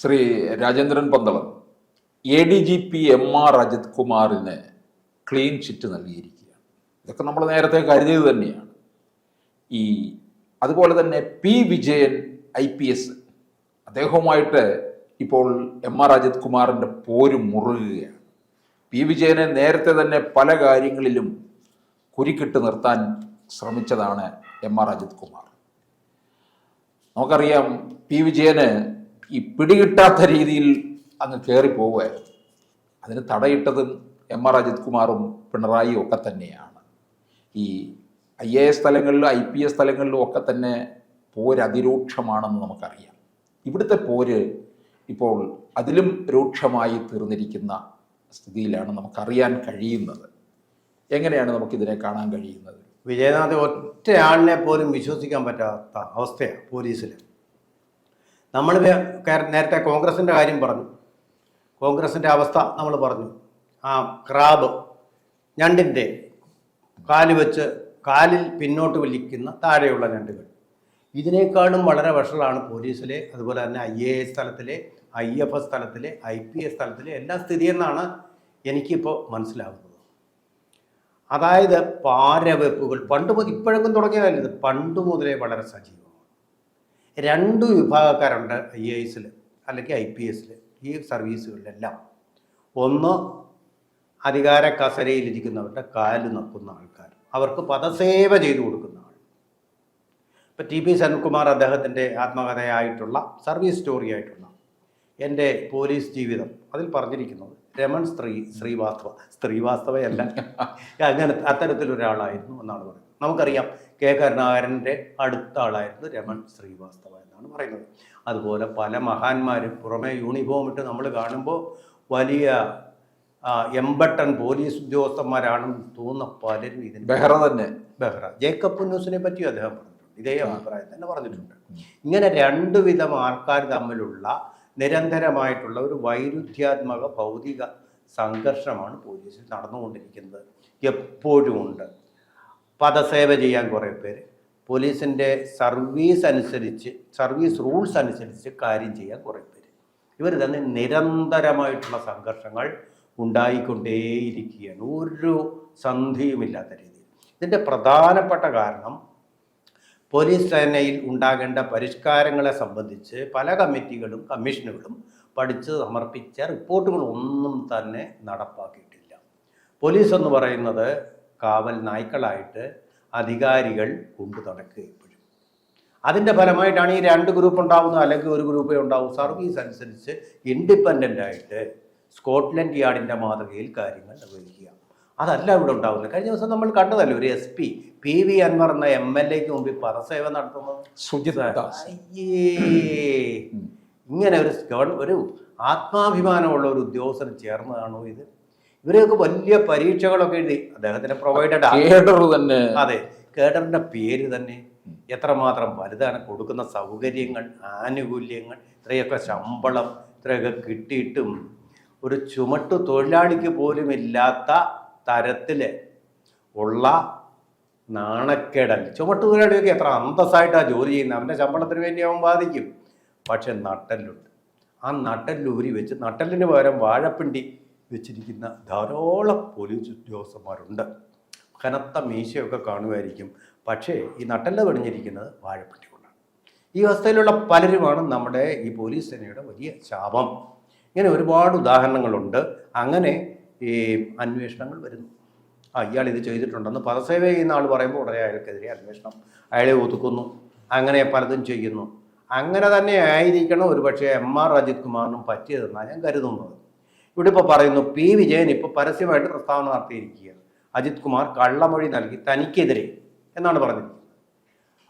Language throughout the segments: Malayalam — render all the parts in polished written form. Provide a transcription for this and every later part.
ശ്രീ രാജേന്ദ്രൻ പന്തളം ADGP MR അജിത് കുമാറിന് ക്ലീൻ ചിറ്റ് നൽകിയിരിക്കുകയാണ്. ഇതൊക്കെ നമ്മൾ നേരത്തെ കരുതിയത് തന്നെയാണ്. അതുപോലെ തന്നെ P. വിജയൻ IPS അദ്ദേഹവുമായിട്ട് ഇപ്പോൾ MR അജിത് കുമാറിൻ്റെ പോര് മുറുകുകയാണ്. P. വിജയനെ നേരത്തെ തന്നെ പല കാര്യങ്ങളിലും കുരുക്കിട്ട് നിർത്താൻ ശ്രമിച്ചതാണ് MR അജിത് കുമാർ. നമുക്കറിയാം P. വിജയന് ഈ പിടികിട്ടാത്ത രീതിയിൽ അങ്ങ് കയറിപ്പോവുമായിരുന്നു. അതിന് തടയിട്ടതും MR അജിത് കുമാറും പിണറായിയും ഒക്കെ തന്നെയാണ്. ഈ IAS തലങ്ങളിലും IPS തലങ്ങളിലും ഒക്കെ തന്നെ പോര് അതിരൂക്ഷമാണെന്ന് നമുക്കറിയാം. ഇവിടുത്തെ പോര് ഇപ്പോൾ അതിലും രൂക്ഷമായി തീർന്നിരിക്കുന്ന സ്ഥിതിയിലാണ് നമുക്കറിയാൻ കഴിയുന്നത്. എങ്ങനെയാണ് നമുക്കിതിനെ കാണാൻ കഴിയുന്നത്? വിജയനാഥ് ഒറ്റയാളിനെ പോലും വിശ്വസിക്കാൻ പറ്റാത്ത അവസ്ഥയാണ് പോലീസിൽ. നമ്മൾ നേരത്തെ കോൺഗ്രസിൻ്റെ കാര്യം പറഞ്ഞു, കോൺഗ്രസിൻ്റെ അവസ്ഥ നമ്മൾ പറഞ്ഞു. ആ ക്രാബ് ഞണ്ടിൻ്റെ കാല് വെച്ച് കാലിൽ പിന്നോട്ട് വലിക്കുന്ന താഴെയുള്ള ഞണ്ടുകൾ, ഇതിനേക്കാളും വളരെ വഷളാണ് പോലീസിലെ, അതുപോലെ തന്നെ IAS തലത്തിലെ, IFS തലത്തിലെ, IPS തലത്തിലെ എല്ലാ സ്ഥിതിയെന്നാണ് എനിക്കിപ്പോൾ മനസ്സിലാകുന്നത്. അതായത് പാരവെപ്പുകൾ ഇപ്പോഴെങ്കിലും തുടങ്ങിയതല്ല, ഇത് പണ്ട് മുതലേ വളരെ സജീവമാണ്. രണ്ട് വിഭാഗക്കാരുണ്ട് IAS അല്ലെങ്കിൽ IPS ഈ സർവീസുകളിലെല്ലാം. ഒന്ന് അധികാര കസരയിലിരിക്കുന്നവരുടെ കാല് നക്കുന്ന ആൾക്കാർ, അവർക്ക് പദസേവ ചെയ്തു കൊടുക്കുന്ന ആൾ. ഇപ്പം TP സെൻകുമാർ അദ്ദേഹത്തിൻ്റെ ആത്മകഥയായിട്ടുള്ള സർവീസ് സ്റ്റോറി ആയിട്ടുള്ള എൻ്റെ പോലീസ് ജീവിതം അതിൽ പറഞ്ഞിരിക്കുന്നത് രമൺ ശ്രീവാസ്തവയല്ല അങ്ങനെ അത്തരത്തിലൊരാളായിരുന്നു എന്നാണ് പറയുന്നത്. നമുക്കറിയാം K. കരുണാകരൻ്റെ അടുത്ത ആളായിരുന്നു രമൺ ശ്രീവാസ്തവ എന്നാണ് പറയുന്നത്. അതുപോലെ പല മഹാന്മാരും പുറമെ യൂണിഫോം ഇട്ട് നമ്മൾ കാണുമ്പോൾ വലിയ എമ്പട്ടൻ പോലീസ് ഉദ്യോഗസ്ഥന്മാരാണെന്ന് തോന്നുന്ന പലരും ഇതിന് ബെഹ്റ ജേക്കബ് പുന്നൂസിനെ പറ്റിയും അദ്ദേഹം പറഞ്ഞിട്ടുണ്ട്, ഇതേ അഭിപ്രായം തന്നെ പറഞ്ഞിട്ടുണ്ട്. ഇങ്ങനെ രണ്ടു വിധം ആൾക്കാർ തമ്മിലുള്ള നിരന്തരമായിട്ടുള്ള ഒരു വൈരുദ്ധ്യാത്മക ഭൗതിക സംഘർഷമാണ് പോലീസിൽ നടന്നുകൊണ്ടിരിക്കുന്നത്. എപ്പോഴും ഉണ്ട്. പദസേവ ചെയ്യാൻ കുറേ പേര്, പോലീസിൻ്റെ സർവീസ് റൂൾസ് അനുസരിച്ച് കാര്യം ചെയ്യാൻ കുറേ പേര്, ഇവർ തന്നെ നിരന്തരമായിട്ടുള്ള സംഘർഷങ്ങൾ ഉണ്ടായിക്കൊണ്ടേയിരിക്കുകയാണ്, ഒരു സന്ധിയുമില്ലാത്ത രീതിയിൽ. ഇതിൻ്റെ പ്രധാനപ്പെട്ട കാരണം പോലീസ് സേനയിൽ ഉണ്ടാകേണ്ട പരിഷ്കാരങ്ങളെ സംബന്ധിച്ച് പല കമ്മിറ്റികളും കമ്മീഷനുകളും പഠിച്ച് സമർപ്പിച്ച റിപ്പോർട്ടുകളൊന്നും തന്നെ നടപ്പാക്കിയിട്ടില്ല. പോലീസ് എന്ന് പറയുന്നത് കാവൽ നായ്ക്കളായിട്ട് അധികാരികൾ കൊണ്ടു നടക്കുക എപ്പോഴും. അതിൻ്റെ ഫലമായിട്ടാണ് ഈ രണ്ട് ഗ്രൂപ്പ് ഉണ്ടാവുന്നത്, അല്ലെങ്കിൽ ഒരു ഗ്രൂപ്പേ ഉണ്ടാവും. സർവീസ് അനുസരിച്ച് ഇൻഡിപെൻഡൻ്റ് ആയിട്ട് സ്കോട്ട്ലൻഡ് യാർഡിൻ്റെ മാതൃകയിൽ കാര്യങ്ങൾ നിർവഹിക്കുക, അതല്ല ഇവിടെ ഉണ്ടാവുന്നത്. കഴിഞ്ഞ ദിവസം നമ്മൾ കണ്ടതല്ലേ, ഒരു SP PV അൻവർ എന്ന MLAക്ക് മുമ്പിൽ പദസേവ നടത്തുന്നത്. ഇങ്ങനെ ഒരു ആത്മാഭിമാനമുള്ള ഒരു ഉദ്യോഗസ്ഥന് ചേർന്നതാണോ ഇത്? ഇവരെയൊക്കെ വലിയ പരീക്ഷകളൊക്കെ എഴുതി അദ്ദേഹത്തിന് പ്രൊവൈഡഡ് തന്നെ. അതെ, കേഡറിന്റെ പേര് തന്നെ എത്രമാത്രം വലുതാണ്. കൊടുക്കുന്ന സൗകര്യങ്ങൾ, ആനുകൂല്യങ്ങൾ, ഇത്രയൊക്കെ ശമ്പളം, ഇത്രയൊക്കെ കിട്ടിയിട്ടും ഒരു ചുമട്ടു തൊഴിലാളിക്ക് പോലും ഇല്ലാത്ത തരത്തിൽ ഉള്ള നാണക്കേടൽ. ചുമട്ടു തൊഴിലാളിയൊക്കെ എത്ര അന്തസ്സായിട്ടാണ് ജോലി ചെയ്യുന്നത്, അവൻ്റെ ശമ്പളത്തിന് വേണ്ടി അവൻ ബാധിക്കും. പക്ഷെ നട്ടെല്ലുണ്ട്, ആ നട്ടെല്ലൂരി വെച്ച് നട്ടെല്ലിന് പകരം വാഴപ്പിണ്ടി വെച്ചിരിക്കുന്ന ധാരാളം പോലീസ് ഉദ്യോഗസ്ഥന്മാരുണ്ട്. കനത്ത മീശയൊക്കെ കാണുമായിരിക്കും, പക്ഷേ ഈ നട്ടെല്ല് പണിഞ്ഞിരിക്കുന്നത് വാഴപ്പിണ്ടി കൊണ്ടാണ്. ഈ അവസ്ഥയിലുള്ള പലരുമാണ് നമ്മുടെ ഈ പോലീസ് സേനയുടെ വലിയ ശാപം. ഇങ്ങനെ ഒരുപാട് ഉദാഹരണങ്ങളുണ്ട്. അങ്ങനെ ഈ അന്വേഷണങ്ങൾ വരുന്നു. ഇയാൾ ഇത് ചെയ്തിട്ടുണ്ടെന്ന് പദസേവ ചെയ്യുന്ന ആൾ പറയുമ്പോൾ ഉടനെ അയാൾക്കെതിരെ അന്വേഷണം, അയാളെ ഒതുക്കുന്നു, അങ്ങനെ പലതും ചെയ്യുന്നു. അങ്ങനെ തന്നെ ആയിരിക്കണം ഒരു പക്ഷേ MR അജിത് കുമാറിനും പറ്റിയതെന്നാണ് ഞാൻ കരുതുന്നത്. ഇവിടെ ഇപ്പോൾ പറയുന്നു P. വിജയൻ ഇപ്പോൾ പരസ്യമായിട്ട് പ്രസ്താവന നടത്തിയിരിക്കുകയാണ്. അജിത് കുമാർ കള്ളമൊഴി നൽകി തനിക്കെതിരെ എന്നാണ് പറഞ്ഞിരിക്കുന്നത്.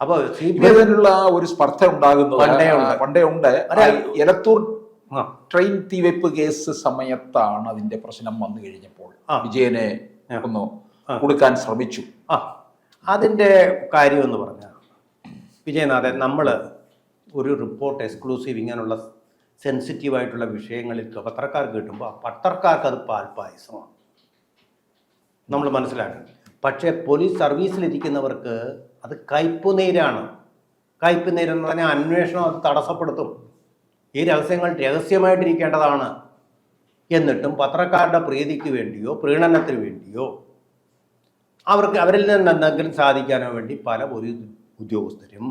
അപ്പോൾ CPIനുള്ള ഒരു സ്പർദ്ധ ഉണ്ടാകുന്നത് പണ്ടേ ഉണ്ട്. എലത്തൂർ ട്രെയിൻ തീവെപ്പ് കേസ് സമയത്താണ് അതിന്റെ പ്രശ്നം വന്നു കഴിഞ്ഞപ്പോൾ വിജയനെ ഒന്ന് കൊടുക്കാൻ ശ്രമിച്ചു. അതിൻ്റെ കാര്യമെന്ന് പറഞ്ഞാൽ വിജയനാഥൻ, നമ്മൾ ഒരു റിപ്പോർട്ട് എക്സ്ക്ലൂസീവ് ഇങ്ങനെയുള്ള സെൻസിറ്റീവായിട്ടുള്ള വിഷയങ്ങളിൽ പത്രക്കാർക്ക് കിട്ടുമ്പോൾ പത്രക്കാർക്ക് അത് പാൽപ്പായസമാണ്, നമ്മൾ മനസ്സിലാക്കണം. പക്ഷേ പോലീസ് സർവീസിലിരിക്കുന്നവർക്ക് അത് കയ്പുനീരാണ്. കയ്പുനീരെന്ന് പറഞ്ഞാൽ അന്വേഷണം അത് തടസ്സപ്പെടുത്തും. ഈ രഹസ്യങ്ങൾ രഹസ്യമായിട്ടിരിക്കേണ്ടതാണ്. എന്നിട്ടും പത്രക്കാരുടെ പ്രീതിക്ക് വേണ്ടിയോ പ്രീണനത്തിന് വേണ്ടിയോ അവരിൽ നിന്ന് എന്തെങ്കിലും സാധിക്കാനോ വേണ്ടി പല പോലീസ് ഉദ്യോഗസ്ഥരും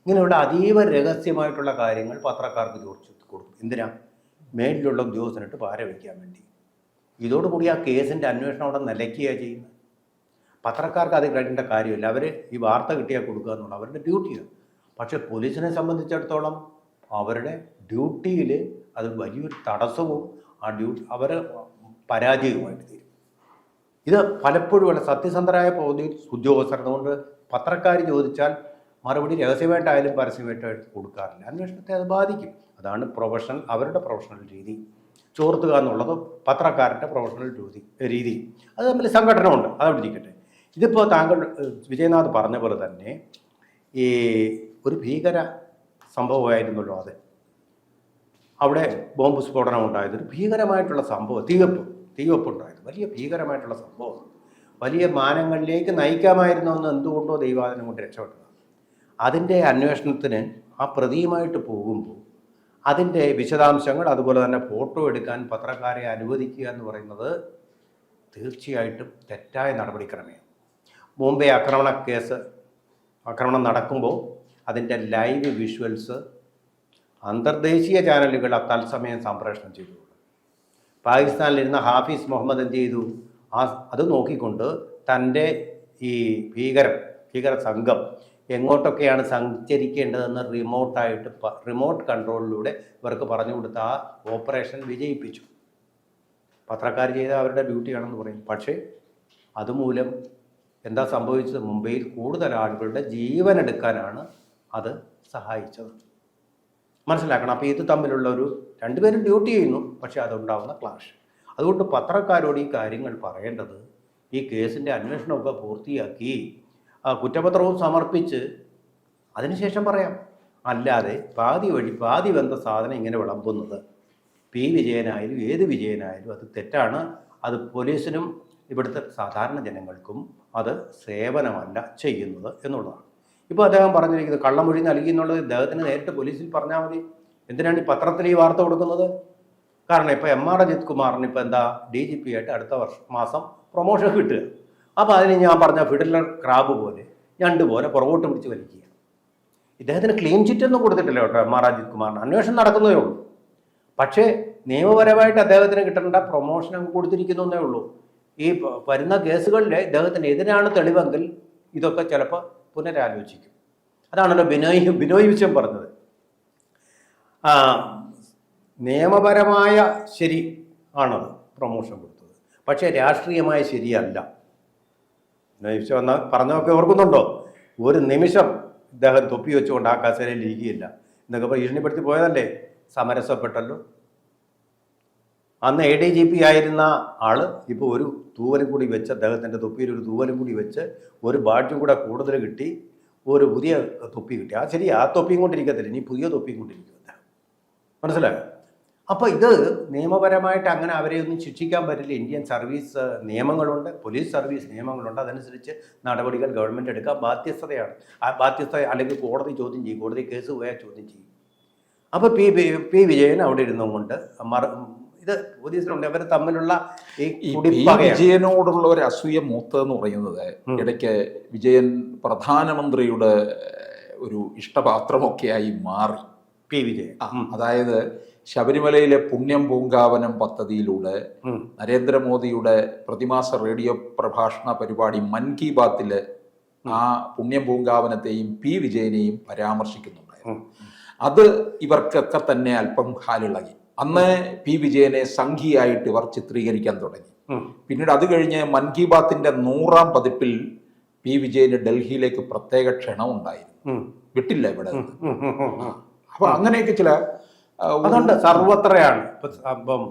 ഇങ്ങനെയുള്ള അതീവ രഹസ്യമായിട്ടുള്ള കാര്യങ്ങൾ പത്രക്കാർക്ക് ചോദിച്ചു കൊടുക്കും. എന്തിനാ? മേലിലുള്ള ഉദ്യോഗസ്ഥനിട്ട് പാര വയ്ക്കാൻ വേണ്ടി. ഇതോടുകൂടി ആ കേസിൻ്റെ അന്വേഷണം അവിടെ നിലയ്ക്കുകയാണ് ചെയ്യുന്നത്. പത്രക്കാർക്ക് അത് കഴിയേണ്ട കാര്യമില്ല. അവർ ഈ വാർത്ത കിട്ടിയാൽ കൊടുക്കുക എന്നുള്ള അവരുടെ ഡ്യൂട്ടിയാണ്. പക്ഷേ പോലീസിനെ സംബന്ധിച്ചിടത്തോളം അവരുടെ ഡ്യൂട്ടിയിൽ അത് വലിയൊരു തടസ്സവും അവർ പരാജയവുമായിട്ട് തീരും. ഇത് പലപ്പോഴും അല്ല, സത്യസന്ധരായ പോലീസ് ഉദ്യോഗസ്ഥർ അതുകൊണ്ട് പത്രക്കാർ ചോദിച്ചാൽ മറുപടി രഹസ്യമായിട്ടായാലും പരസ്യമായിട്ടായിട്ട് കൊടുക്കാറില്ല. അന്വേഷണത്തെ അത് ബാധിക്കും. അതാണ് അവരുടെ പ്രൊഫഷണൽ രീതി. ചോർത്തുക എന്നുള്ളത് പത്രക്കാരൻ്റെ പ്രൊഫഷണൽ രീതി. അത് തമ്മിൽ സംഘടനമുണ്ട്, അതവിടെ ഇരിക്കട്ടെ. ഇതിപ്പോൾ താങ്കൾ വിജയനാഥ് പറഞ്ഞ പോലെ തന്നെ ഈ ഒരു ഭീകര സംഭവമായിരുന്നല്ലോ അത്. അവിടെ ബോംബ് സ്ഫോടനം ഉണ്ടായത് ഒരു ഭീകരമായിട്ടുള്ള സംഭവം, തീവെപ്പ് ഉണ്ടായത് വലിയ ഭീകരമായിട്ടുള്ള സംഭവം. വലിയ മാനങ്ങളിലേക്ക് നയിക്കാമായിരുന്നെന്ന് എന്തുകൊണ്ടോ ദൈവാദിനം കൊണ്ട് രക്ഷപ്പെട്ടത്. അതിൻ്റെ അന്വേഷണത്തിന് ആ പ്രതിയുമായിട്ട് പോകുമ്പോൾ അതിൻ്റെ വിശദാംശങ്ങൾ അതുപോലെ തന്നെ ഫോട്ടോ എടുക്കാൻ പത്രക്കാരെ അനുവദിക്കുക എന്ന് പറയുന്നത് തീർച്ചയായിട്ടും തെറ്റായ നടപടിക്രമമാണ്. മുംബൈ ആക്രമണം നടക്കുമ്പോൾ അതിൻ്റെ ലൈവ് വിഷ്വൽസ് അന്തർദേശീയ ചാനലുകൾ തത്സമയം സംപ്രേഷണം ചെയ്തു. പാകിസ്ഥാനിലിരുന്ന ഹാഫിസ് മുഹമ്മദ് എന്ത് ചെയ്തു? അത് നോക്കിക്കൊണ്ട് തൻ്റെ ഈ ഭീകര സംഘം എങ്ങോട്ടൊക്കെയാണ് സഞ്ചരിക്കേണ്ടതെന്ന് റിമോട്ട് കൺട്രോളിലൂടെ ഇവർക്ക് പറഞ്ഞു കൊടുത്ത ആ ഓപ്പറേഷൻ വിജയിപ്പിച്ചു. പത്രക്കാർ ചെയ്ത അവരുടെ ഡ്യൂട്ടിയാണെന്ന് പറയും. പക്ഷേ അതുമൂലം എന്താ സംഭവിച്ചത്? മുംബൈയിൽ കൂടുതൽ ആളുകളുടെ ജീവനെടുക്കാനാണ് അത് സഹായിച്ചത്. മനസ്സിലാക്കണം. അപ്പോൾ ഇത് തമ്മിലുള്ള രണ്ടുപേരും ഡ്യൂട്ടി ചെയ്യുന്നു, പക്ഷേ അതുണ്ടാവുന്ന ക്ലാഷ്. അതുകൊണ്ട് പത്രക്കാരോട് ഈ കാര്യങ്ങൾ പറയേണ്ടത് ഈ കേസിൻ്റെ അന്വേഷണമൊക്കെ പൂർത്തിയാക്കി കുറ്റപത്രവും സമർപ്പിച്ച് അതിനുശേഷം പറയാം. അല്ലാതെ പാതി വെന്ത സാധനം ഇങ്ങനെ വിളമ്പുന്നത് പി വിജയനായാലും ഏത് വിജയനായാലും അത് തെറ്റാണ്. അത് പോലീസിനും ഇവിടുത്തെ സാധാരണ ജനങ്ങൾക്കും അത് സേവനമല്ല ചെയ്യുന്നത് എന്നുള്ളതാണ്. ഇപ്പോൾ അദ്ദേഹം പറഞ്ഞിരിക്കുന്നത് കള്ളമൊഴി നൽകി എന്നുള്ളത് ഇദ്ദേഹത്തിന് നേരിട്ട് പോലീസിൽ പറഞ്ഞാൽ മതി. എന്തിനാണ് ഈ പത്രത്തിൽ ഈ വാർത്ത കൊടുക്കുന്നത്? കാരണം ഇപ്പോൾ MR അജിത് കുമാറിന് ഇപ്പോൾ എന്താ DGP ആയിട്ട് അടുത്ത മാസം പ്രൊമോഷൻ കിട്ടുക. അപ്പോൾ അതിന് ഞാൻ പറഞ്ഞ ഫിഡിലർ ക്രാബ് പോലെ ഞണ്ട് പോലെ പുറകോട്ട് പിടിച്ച് വലിക്കുക. ഇദ്ദേഹത്തിന് ക്ലീൻ ചിറ്റ് ഒന്നും കൊടുത്തിട്ടില്ല കേട്ടോ MR അജിത് കുമാറിന്. അന്വേഷണം നടക്കുന്നതേ ഉള്ളൂ. പക്ഷേ നിയമപരമായിട്ട് അദ്ദേഹത്തിന് കിട്ടേണ്ട പ്രൊമോഷൻ അങ്ങ് കൊടുത്തിരിക്കുന്നേ ഉള്ളൂ. ഈ വരുന്ന കേസുകളിൽ ഇദ്ദേഹത്തിന് എതിരാണ് തെളിവെങ്കിൽ ഇതൊക്കെ ചിലപ്പോൾ പുനരാലോചിക്കും. അതാണല്ലോ ബിനോയ് വിശ്വം പറഞ്ഞത്. നിയമപരമായ ശരി ആണത് പ്രൊമോഷൻ കൊടുത്തത്, പക്ഷേ രാഷ്ട്രീയമായ ശരിയല്ല. ബിനോയ് വിശ്വം പറഞ്ഞതൊക്കെ ഓർക്കുന്നുണ്ടോ? ഒരു നിമിഷം ഇദ്ദേഹം തൊപ്പി വെച്ചുകൊണ്ട് ആ കസേരയിൽ ഇരിക്കുകയില്ല എന്നൊക്കെ ഭീഷണിപ്പെടുത്തി പോയതല്ലേ? സമരസപ്പെട്ടല്ലോ. അന്ന് ADGP ആയിരുന്ന ആള് ഇപ്പോൾ ഒരു തൂവലും കൂടി വെച്ച്, അദ്ദേഹത്തിൻ്റെ തൊപ്പിയിൽ ഒരു തൂവലും കൂടി വെച്ച് ഒരു ബാഡ്ജും കൂടെ കൂടുതൽ കിട്ടി, ഒരു പുതിയ തൊപ്പി കിട്ടി. ശരി, ആ തൊപ്പിയും കൊണ്ടിരിക്കത്തില്ല, ഇനി പുതിയ തൊപ്പിയും കൊണ്ടിരിക്കും. മനസ്സിലായോ? അപ്പോൾ ഇത് നിയമപരമായിട്ട് അങ്ങനെ അവരെ ഒന്നും ശിക്ഷിക്കാൻ പറ്റില്ല. ഇന്ത്യൻ സർവീസ് നിയമങ്ങളുണ്ട്, പോലീസ് സർവീസ് നിയമങ്ങളുണ്ട്. അതനുസരിച്ച് നടപടികൾ ഗവൺമെൻറ് എടുക്കാൻ ബാധ്യസ്ഥതയാണ്. ആ ബാധ്യസ്ഥ അല്ലെങ്കിൽ കോടതി ചോദ്യം ചെയ്യും, കോടതി കേസ് പോയാൽ ചോദ്യം ചെയ്യും. അപ്പോൾ പി വിജയൻ അവിടെ ഇരുന്നുകൊണ്ട് ഇത് പോലീസിലുണ്ട്. അവർ തമ്മിലുള്ള ഈ വിജയനോടുള്ള ഒരു അസൂയ മൂത്തതെന്ന് പറയുന്നത്, ഇടയ്ക്ക് വിജയൻ പ്രധാനമന്ത്രിയുടെ ഒരു ഇഷ്ടപാത്രമൊക്കെയായി മാറി. പി വിജയൻ അതായത് ശബരിമലയിലെ പുണ്യം പൂങ്കാവനം പദ്ധതിയിലൂടെ നരേന്ദ്രമോദിയുടെ പ്രതിമാസ റേഡിയോ പ്രഭാഷണ പരിപാടി മൻ കി ബാത്തിൽ ആ പുണ്യം പൂങ്കാവനത്തെയും പി വിജയനെയും പരാമർശിക്കുന്നുണ്ടായിരുന്നു. അത് ഇവർക്കൊക്കെ തന്നെ അല്പം ഹാലിളകി. അന്ന് പി വിജയനെ സംഘിയായിട്ട് ഇവർ ചിത്രീകരിക്കാൻ തുടങ്ങി. പിന്നീട് അത് കഴിഞ്ഞ് മൻ കി ബാത്തിന്റെ 100ാം പതിപ്പിൽ പി വിജയന് ഡൽഹിയിലേക്ക് പ്രത്യേക ക്ഷണം ഉണ്ടായിരുന്നു. വിട്ടില്ല ഇവിടെ. അപ്പൊ അങ്ങനെയൊക്കെ ചില അതുകൊണ്ട് സർവത്രയാണ്. ഇപ്പം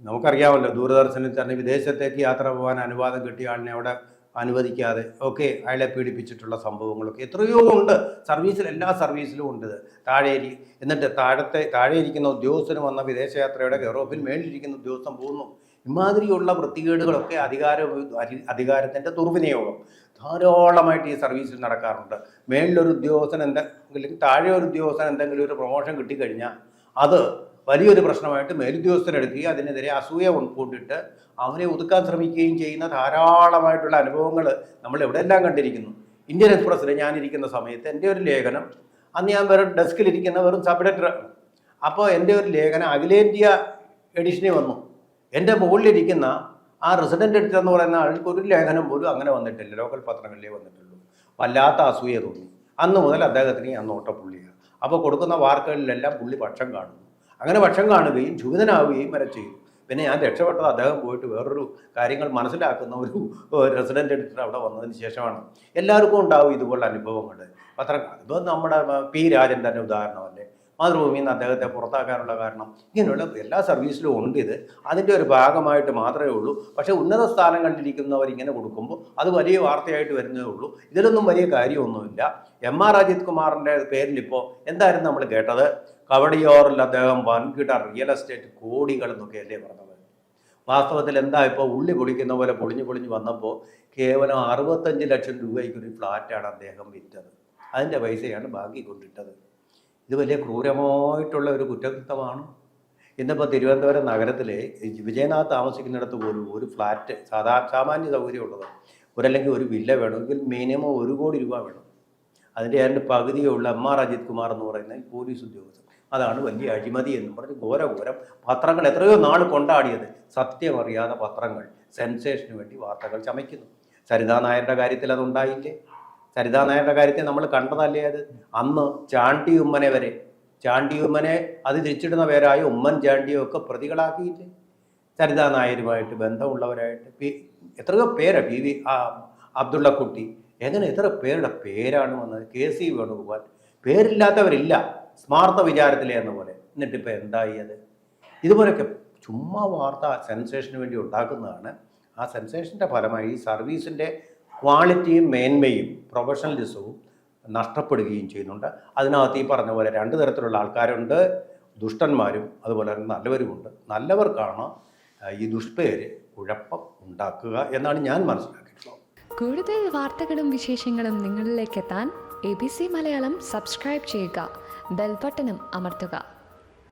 നമുക്കറിയാമല്ലോ, ദൂരദർശനിൽ തന്നെ വിദേശത്തേക്ക് യാത്ര പോകാൻ അനുവാദം കിട്ടിയ ആളിനെ അവിടെ അനുവദിക്കാതെ ഒക്കെ അയാളെ പീഡിപ്പിച്ചിട്ടുള്ള സംഭവങ്ങളൊക്കെ എത്രയോ ഉണ്ട്. എല്ലാ സർവീസിലും ഉണ്ട്. എന്നിട്ട് താഴെ ഇരിക്കുന്ന ഉദ്യോഗസ്ഥന് വന്ന വിദേശയാത്രയുടെ ഗൗരവത്തിൽ മേളിലിരിക്കുന്ന ഉദ്യോഗസ്ഥൻ പോകുന്നു. ഇമാതിരിയുള്ള വൃത്തികേടുകളൊക്കെ അധികാരത്തിൻ്റെ ദുർവിനിയോഗം ധാരാളമായിട്ട് ഈ സർവീസിൽ നടക്കാറുണ്ട്. മേളിലൊരു ഉദ്യോഗസ്ഥൻ അല്ലെങ്കിൽ താഴെ ഒരു ഉദ്യോഗസ്ഥൻ എന്തെങ്കിലും ഒരു പ്രൊമോഷൻ കിട്ടിക്കഴിഞ്ഞാൽ അത് വലിയൊരു പ്രശ്നമായിട്ട് മേലുദ്യോഗസ്ഥരെടുക്കുകയും അതിനെതിരെ അസൂയ കൊണ്ടിട്ട് അവനെ ഒതുക്കാൻ ശ്രമിക്കുകയും ചെയ്യുന്ന ധാരാളമായിട്ടുള്ള അനുഭവങ്ങൾ നമ്മൾ എവിടെയെല്ലാം കണ്ടിരിക്കുന്നു. ഇന്ത്യൻ എക്സ്പ്രസ്സിൽ ഞാനിരിക്കുന്ന സമയത്ത് എൻ്റെ ഒരു ലേഖനം, അന്ന് ഞാൻ വെറും ഡെസ്കിലിരിക്കുന്ന വെറും സബ് എഡിറ്റർ, അപ്പോൾ എൻ്റെ ഒരു ലേഖനം അഖിലേന്ത്യാ എഡിഷനിൽ വന്നു. എൻ്റെ മുകളിലിരിക്കുന്ന ആ റെസിഡൻ്റ് എഡിറ്റർ എന്ന് പറയുന്ന ആൾക്ക് ഒരു ലേഖനം പോലും അങ്ങനെ വന്നിട്ടില്ല, ലോക്കൽ പത്രങ്ങളിലേ വന്നിട്ടുള്ളൂ. വല്ലാത്ത അസൂയ തോന്നി. അന്ന് മുതൽ അദ്ദേഹത്തിന് ഞാൻ നോട്ടപ്പുള്ളിയാണ്. അപ്പോൾ കൊടുക്കുന്ന വാർത്തകളിലെല്ലാം പുള്ളി പക്ഷം കാണുന്നു. അങ്ങനെ പക്ഷം കാണുകയും ക്ഷുഭിതനാവുകയും വരെ ചെയ്തു. പിന്നെ ഞാൻ രക്ഷപ്പെട്ടത് അദ്ദേഹം പോയിട്ട് വേറൊരു കാര്യങ്ങൾ മനസ്സിലാക്കുന്ന ഒരു റെസിഡൻ്റ് എഡിറ്റർ അവിടെ വന്നതിന് ശേഷമാണ്. എല്ലാവർക്കും ഉണ്ടാവും ഇതുപോലുള്ള അനുഭവങ്ങൾ. ഇപ്പോൾ നമ്മുടെ പി രാജൻ തന്നെ ഉദാഹരണമല്ലേ, മാതൃഭൂമിയിൽ നിന്ന് അദ്ദേഹത്തെ പുറത്താക്കാനുള്ള കാരണം ഇങ്ങനെയുള്ള എല്ലാ സർവീസിലും ഉണ്ട് ഇത്. അതിൻ്റെ ഒരു ഭാഗമായിട്ട് മാത്രമേ ഉള്ളൂ. പക്ഷേ ഉന്നത സ്ഥാനങ്ങളിലിരിക്കുന്നവർ ഇങ്ങനെ കൊടുക്കുമ്പോൾ അത് വലിയ വാർത്തയായിട്ട് വരുന്നതേ ഉള്ളൂ. ഇതിലൊന്നും വലിയ കാര്യമൊന്നുമില്ല. എം.ആർ. അജിത് കുമാറിൻ്റെ പേരിൽ ഇപ്പോൾ എന്തായിരുന്നു നമ്മൾ കേട്ടത്? കവടിയോറിൽ അദ്ദേഹം വൻകിട റിയൽ എസ്റ്റേറ്റ് കോടികൾ എന്നൊക്കെയല്ലേ പറഞ്ഞത്. വാസ്തവത്തിൽ എന്താ ഇപ്പോൾ ഉള്ളി പൊളിക്കുന്ന പോലെ പൊളിഞ്ഞു വന്നപ്പോൾ കേവലം 65 ലക്ഷം രൂപയ്ക്കൊരു ഫ്ലാറ്റാണ് അദ്ദേഹം വിറ്റത്. അതിൻ്റെ പൈസയാണ് ബാക്കി കൊണ്ടിട്ടത്. ഇത് വലിയ ക്രൂരമായിട്ടുള്ള ഒരു കുറ്റകൃത്യമാണ്. ഇന്നിപ്പോൾ തിരുവനന്തപുരം നഗരത്തിലെ വിജയനാഥ് താമസിക്കുന്നിടത്ത് പോലും ഒരു ഫ്ലാറ്റ് സാമാന്യ സൗകര്യമുള്ളത് ഒരല്ലെങ്കിൽ ഒരു വില്ല വേണമെങ്കിൽ മിനിമം 1 കോടി രൂപ വേണം. അതിൻ്റെ പകുതിയുള്ള എം.ആർ. അജിത് കുമാർ എന്ന് പറയുന്ന പോലീസ് ഉദ്യോഗസ്ഥൻ. അതാണ് വലിയ അഴിമതി എന്ന് പറഞ്ഞ് ഘോരം പത്രങ്ങൾ എത്രയോ നാൾ കൊണ്ടാടിയത്. സത്യമറിയാതെ പത്രങ്ങൾ സെൻസേഷന് വേണ്ടി വാർത്തകൾ ചമയ്ക്കുന്നു. സരിതാ നായരുടെ കാര്യത്തിൽ അതുണ്ടായില്ലേ? സരിതാ നായരുടെ കാര്യത്തിൽ നമ്മൾ കണ്ടതല്ലേ അത്? അന്ന് ചാണ്ടി ഉമ്മനെ അത് തിരിച്ചിടുന്ന പേരായ ഉമ്മൻ ചാണ്ടിയും ഒക്കെ പ്രതികളാക്കിയില്ലേ? സരിതാ നായരുമായിട്ട് ബന്ധമുള്ളവരായിട്ട് എത്രയോ പേരാ, പി.വി. അബ്ദുള്ളക്കുട്ടി, എങ്ങനെ എത്ര പേരുടെ പേരാണ് വന്നത്? കെ.സി. വേണുഗോപാൽ, പേരില്ലാത്തവരില്ല സ്മാർത്ഥ വിചാരത്തിലെ എന്ന പോലെ. എന്നിട്ടിപ്പോൾ എന്തായി അത്? ഇതുപോലെയൊക്കെ ചുമ്മാ വാർത്ത സെൻസേഷന് വേണ്ടി ഉണ്ടാക്കുന്നതാണ്. ആ സെൻസേഷൻ്റെ ഫലമായി ഈ സർവീസിൻ്റെ ക്വാളിറ്റിയും മേന്മയും പ്രൊഫഷണലിസവും നഷ്ടപ്പെടുകയും ചെയ്യുന്നുണ്ട്. അതിനകത്ത് ഈ പറഞ്ഞ പോലെ 2 തരത്തിലുള്ള ആൾക്കാരുണ്ട്. ദുഷ്ടന്മാരും അതുപോലെ തന്നെ നല്ലവരുമുണ്ട്. നല്ലവർക്കാണ് ഈ ദുഷ്പേര് കുഴപ്പം ഉണ്ടാക്കുക എന്നാണ് ഞാൻ മനസ്സിലാക്കിയിട്ടുള്ളത്. കൂടുതൽ വാർത്തകളും വിശേഷങ്ങളും നിങ്ങളിലേക്ക് എത്താൻ ABC മലയാളം സബ്സ്ക്രൈബ് ചെയ്യുക, ബെൽ ബട്ടണും അമർത്തുക.